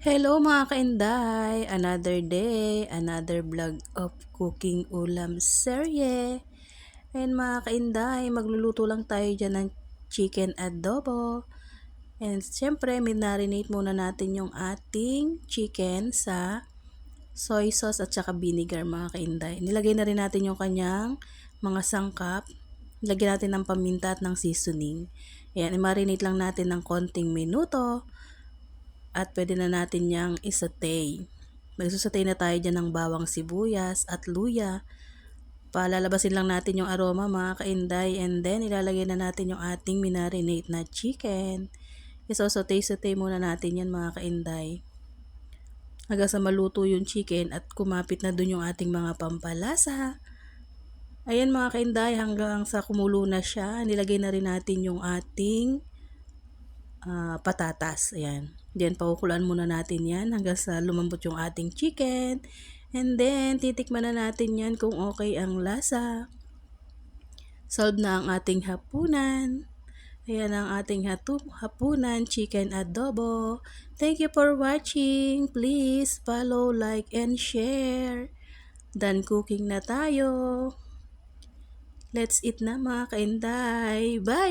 Hello mga kainday! Another day, another vlog of cooking ulam serye. And mga kainday, magluluto lang tayo dyan ng chicken adobo. And syempre, minarinate muna natin yung ating chicken sa soy sauce at saka vinegar mga kainday. Nilagay na rin natin yung kanyang mga sangkap. Lagyan natin ng paminta at ng seasoning. Ayan, i-marinate lang natin ng konting minuto. At pwede na natin yang isautay. Magsusatay na tayo dyan ng bawang sibuyas at luya. Palalabasin lang natin yung aroma mga kainday, and then ilalagay na natin yung ating minarinate na chicken. Isosotay-sotay muna natin yan mga kainday. Hanggang sa maluto yung chicken at kumapit na dun yung ating mga pampalasa. Ayan mga kainday, hanggang sa kumulo na siya, nilagay na rin natin yung ating patatas. Ayan. Then, pakukulaan muna natin yan hanggang sa lumambot yung ating chicken. And then, titikman na natin yan kung okay ang lasa. Solve na ang ating hapunan. Ayan ang ating hapunan, chicken adobo. Thank you for watching. Please follow, like, and share. Done cooking na tayo. Let's eat na mga kainday. Bye!